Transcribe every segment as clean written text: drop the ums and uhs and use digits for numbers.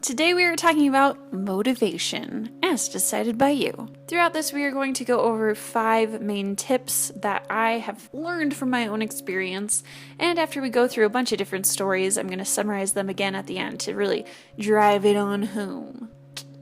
Today we are talking about motivation, as decided by you. Throughout this, we are going to go over 5 main tips that I have learned from my own experience, and after we go through a bunch of different stories, I'm going to summarize them again at the end to really drive it on home.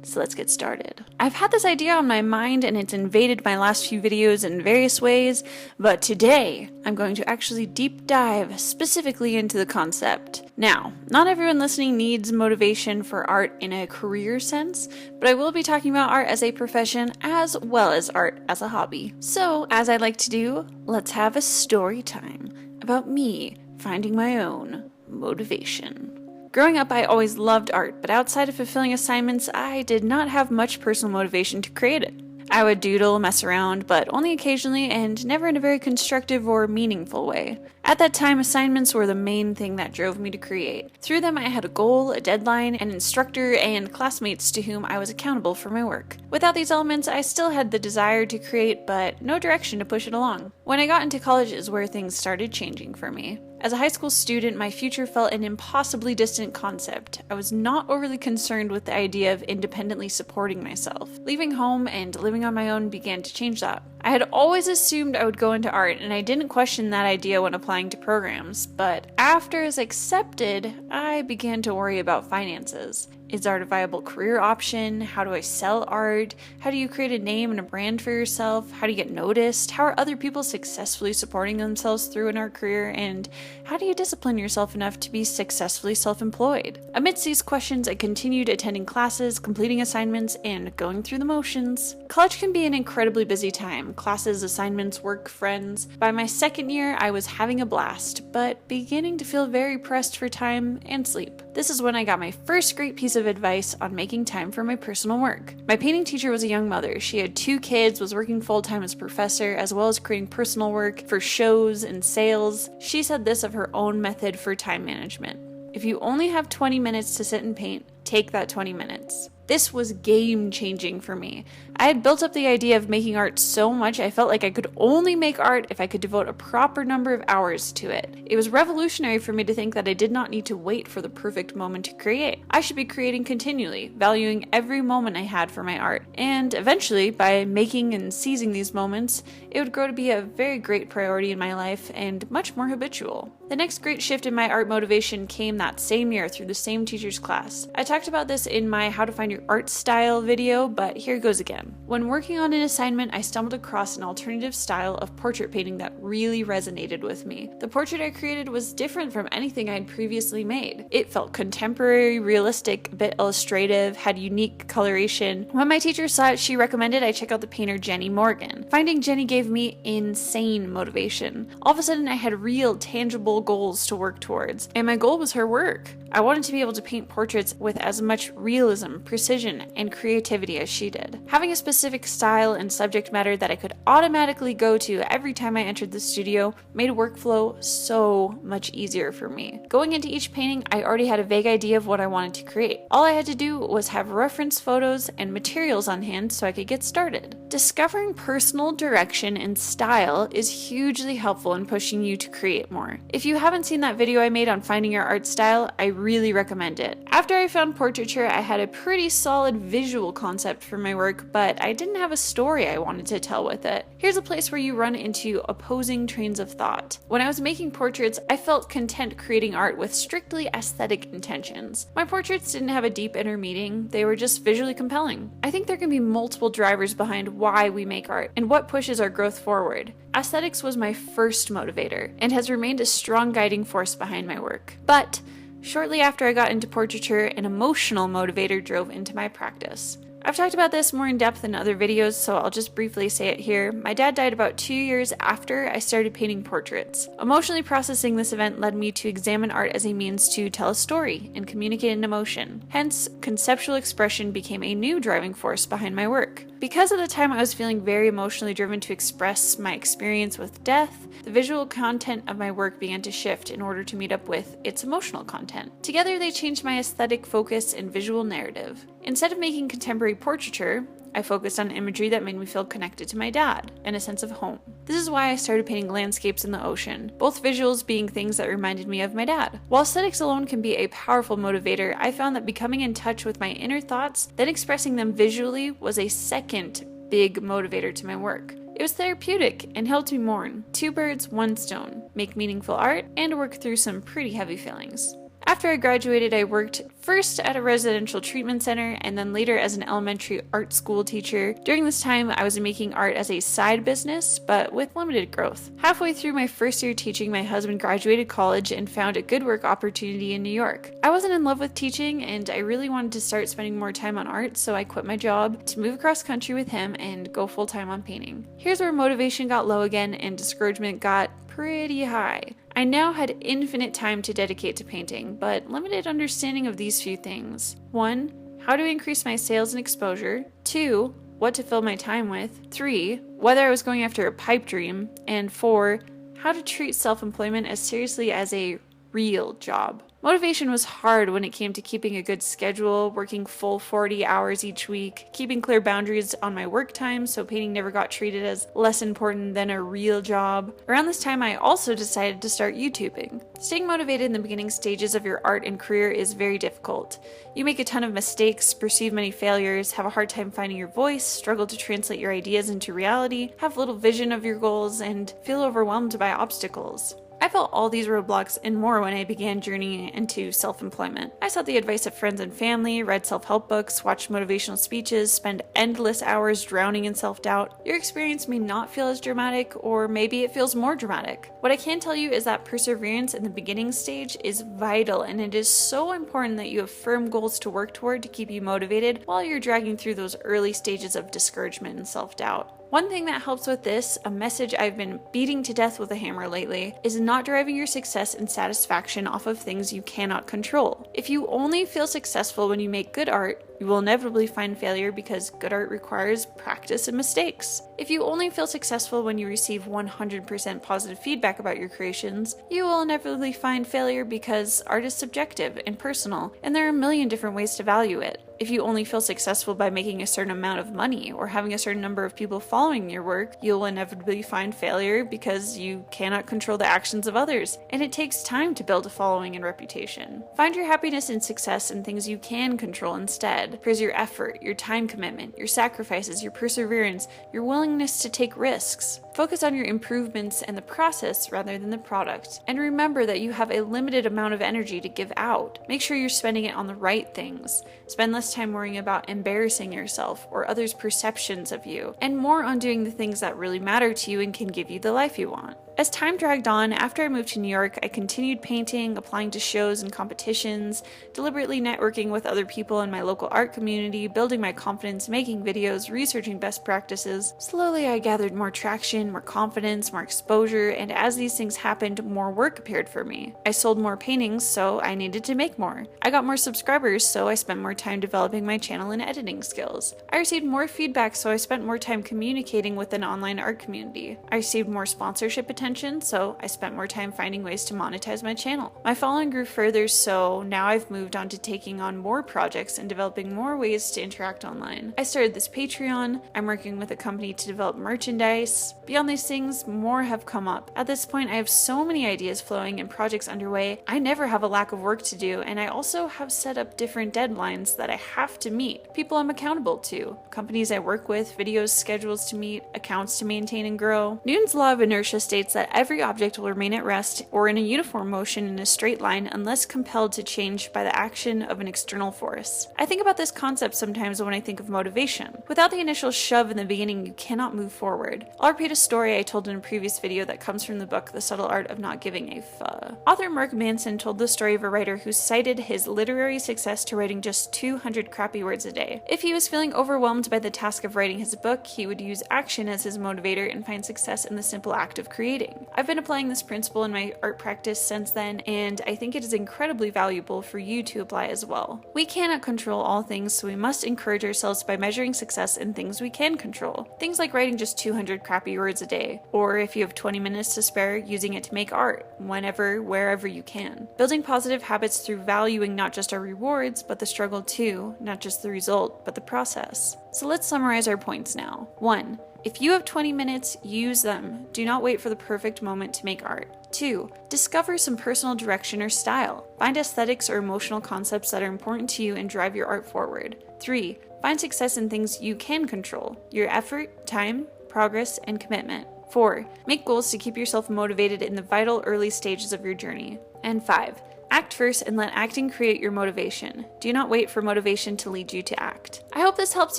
So let's get started. I've had this idea on my mind and it's invaded my last few videos in various ways, but today I'm going to actually deep dive specifically into the concept. Now, not everyone listening needs motivation for art in a career sense, but I will be talking about art as a profession as well as art as a hobby. So, as I like to do, let's have a story time about me finding my own motivation. Growing up, I always loved art, but outside of fulfilling assignments, I did not have much personal motivation to create it. I would doodle, mess around, but only occasionally and never in a very constructive or meaningful way. At that time, assignments were the main thing that drove me to create. Through them, I had a goal, a deadline, an instructor, and classmates to whom I was accountable for my work. Without these elements, I still had the desire to create, but no direction to push it along. When I got into college is where things started changing for me. As a high school student, my future felt an impossibly distant concept. I was not overly concerned with the idea of independently supporting myself. Leaving home and living on my own began to change that. I had always assumed I would go into art, and I didn't question that idea when applying to programs, but after it was accepted, I began to worry about finances. Is art a viable career option? How do I sell art? How do you create a name and a brand for yourself? How do you get noticed? How are other people successfully supporting themselves through an art career? And how do you discipline yourself enough to be successfully self-employed? Amidst these questions, I continued attending classes, completing assignments, and going through the motions. College can be an incredibly busy time. Classes, assignments, work, friends. By my second year, I was having a blast, but beginning to feel very pressed for time and sleep. This is when I got my first great piece of advice on making time for my personal work. My painting teacher was a young mother. She had 2 kids, was working full-time as a professor, as well as creating personal work for shows and sales. She said this of her own method for time management. If you only have 20 minutes to sit and paint, take that 20 minutes. This was game-changing for me. I had built up the idea of making art so much I felt like I could only make art if I could devote a proper number of hours to it. It was revolutionary for me to think that I did not need to wait for the perfect moment to create. I should be creating continually, valuing every moment I had for my art. And eventually, by making and seizing these moments, it would grow to be a very great priority in my life and much more habitual. The next great shift in my art motivation came that same year through the same teacher's class. I talked about this in my How to Find Your Art Style video, but here goes again. When working on an assignment, I stumbled across an alternative style of portrait painting that really resonated with me. The portrait I created was different from anything I had previously made. It felt contemporary, realistic, a bit illustrative, had unique coloration. When my teacher saw it, she recommended I check out the painter Jenny Morgan. Finding Jenny gave me insane motivation. All of a sudden, I had real, tangible goals to work towards, and my goal was her work. I wanted to be able to paint portraits with as much realism, precision, and creativity as she did. Having a specific style and subject matter that I could automatically go to every time I entered the studio made workflow so much easier for me. Going into each painting, I already had a vague idea of what I wanted to create. All I had to do was have reference photos and materials on hand so I could get started. Discovering personal direction and style is hugely helpful in pushing you to create more. If you haven't seen that video I made on finding your art style, I really recommend it. After I found portraiture, I had a pretty solid visual concept for my work, but I didn't have a story I wanted to tell with it. Here's a place where you run into opposing trains of thought. When I was making portraits, I felt content creating art with strictly aesthetic intentions. My portraits didn't have a deep inner meaning, they were just visually compelling. I think there can be multiple drivers behind why we make art and what pushes our growth forward. Aesthetics was my first motivator and has remained a strong guiding force behind my work. But shortly after I got into portraiture, an emotional motivator drove into my practice. I've talked about this more in depth in other videos, so I'll just briefly say it here. My dad died about 2 years after I started painting portraits. Emotionally processing this event led me to examine art as a means to tell a story and communicate an emotion. Hence, conceptual expression became a new driving force behind my work. Because at the time I was feeling very emotionally driven to express my experience with death, the visual content of my work began to shift in order to meet up with its emotional content. Together they changed my aesthetic focus and visual narrative. Instead of making contemporary portraiture, I focused on imagery that made me feel connected to my dad and a sense of home. This is why I started painting landscapes in the ocean, both visuals being things that reminded me of my dad. While aesthetics alone can be a powerful motivator, I found that becoming in touch with my inner thoughts, then expressing them visually, was a second big motivator to my work. It was therapeutic and helped me mourn. 2 birds, 1 stone. Make meaningful art and work through some pretty heavy feelings. After I graduated, I worked first at a residential treatment center and then later as an elementary art school teacher. During this time, I was making art as a side business, but with limited growth. Halfway through my first year teaching, my husband graduated college and found a good work opportunity in New York. I wasn't in love with teaching and I really wanted to start spending more time on art, so I quit my job to move across country with him and go full time on painting. Here's where motivation got low again and discouragement got pretty high. I now had infinite time to dedicate to painting, but limited understanding of these few things. 1. How to increase my sales and exposure. 2. What to fill my time with. 3. Whether I was going after a pipe dream. And 4. How to treat self-employment as seriously as a real job. Motivation was hard when it came to keeping a good schedule, working full 40 hours each week, keeping clear boundaries on my work time so painting never got treated as less important than a real job. Around this time, I also decided to start YouTubing. Staying motivated in the beginning stages of your art and career is very difficult. You make a ton of mistakes, perceive many failures, have a hard time finding your voice, struggle to translate your ideas into reality, have little vision of your goals, and feel overwhelmed by obstacles. I felt all these roadblocks and more when I began journeying into self-employment. I sought the advice of friends and family, read self-help books, watched motivational speeches, spent endless hours drowning in self-doubt. Your experience may not feel as dramatic, or maybe it feels more dramatic. What I can tell you is that perseverance in the beginning stage is vital, and it is so important that you have firm goals to work toward to keep you motivated while you're dragging through those early stages of discouragement and self-doubt. One thing that helps with this, a message I've been beating to death with a hammer lately, is not driving your success and satisfaction off of things you cannot control. If you only feel successful when you make good art, you will inevitably find failure because good art requires practice and mistakes. If you only feel successful when you receive 100% positive feedback about your creations, you will inevitably find failure because art is subjective and personal, and there are a million different ways to value it. If you only feel successful by making a certain amount of money or having a certain number of people following your work, you'll inevitably find failure because you cannot control the actions of others, and it takes time to build a following and reputation. Find your happiness and success in things you can control instead. Here's your effort, your time commitment, your sacrifices, your perseverance, your willingness to take risks. Focus on your improvements and the process rather than the product. And remember that you have a limited amount of energy to give out. Make sure you're spending it on the right things. Spend less time worrying about embarrassing yourself or others' perceptions of you, and more on doing the things that really matter to you and can give you the life you want. As time dragged on, after I moved to New York, I continued painting, applying to shows and competitions, deliberately networking with other people in my local art community, building my confidence, making videos, researching best practices. Slowly, I gathered more traction, more confidence, more exposure, and as these things happened, more work appeared for me. I sold more paintings, so I needed to make more. I got more subscribers, so I spent more time developing my channel and editing skills. I received more feedback, so I spent more time communicating with an online art community. I received more sponsorship attention, so I spent more time finding ways to monetize my channel. My following grew further, so now I've moved on to taking on more projects and developing more ways to interact online. I started this Patreon, I'm working with a company to develop merchandise. Beyond these things, more have come up. At this point, I have so many ideas flowing and projects underway. I never have a lack of work to do, and I also have set up different deadlines that I have to meet, people I'm accountable to, companies I work with, videos, schedules to meet, accounts to maintain and grow. Newton's law of inertia states that every object will remain at rest or in a uniform motion in a straight line unless compelled to change by the action of an external force. I think about this concept sometimes when I think of motivation. Without the initial shove in the beginning, you cannot move forward. I'll repeat a story I told in a previous video that comes from the book The Subtle Art of Not Giving a F. Author Mark Manson told the story of a writer who cited his literary success to writing just 200 crappy words a day. If he was feeling overwhelmed by the task of writing his book, he would use action as his motivator and find success in the simple act of creating. waiting. I've been applying this principle in my art practice since then, and I think it is incredibly valuable for you to apply as well. We cannot control all things, so we must encourage ourselves by measuring success in things we can control. Things like writing just 200 crappy words a day, or if you have 20 minutes to spare, using it to make art, whenever, wherever you can. Building positive habits through valuing not just our rewards, but the struggle too, not just the result, but the process. So let's summarize our points now. 1. If you have 20 minutes, use them. Do not wait for the perfect moment to make art. 2. Discover some personal direction or style. Find aesthetics or emotional concepts that are important to you and drive your art forward. 3. Find success in things you can control: your effort, time, progress, and commitment. 4. Make goals to keep yourself motivated in the vital early stages of your journey. And 5. Act first and let acting create your motivation. Do not wait for motivation to lead you to act. I hope this helps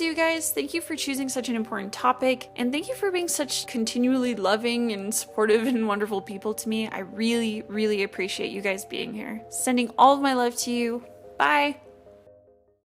you guys. Thank you for choosing such an important topic, and thank you for being such continually loving and supportive and wonderful people to me. I really, really appreciate you guys being here. Sending all of my love to you. Bye!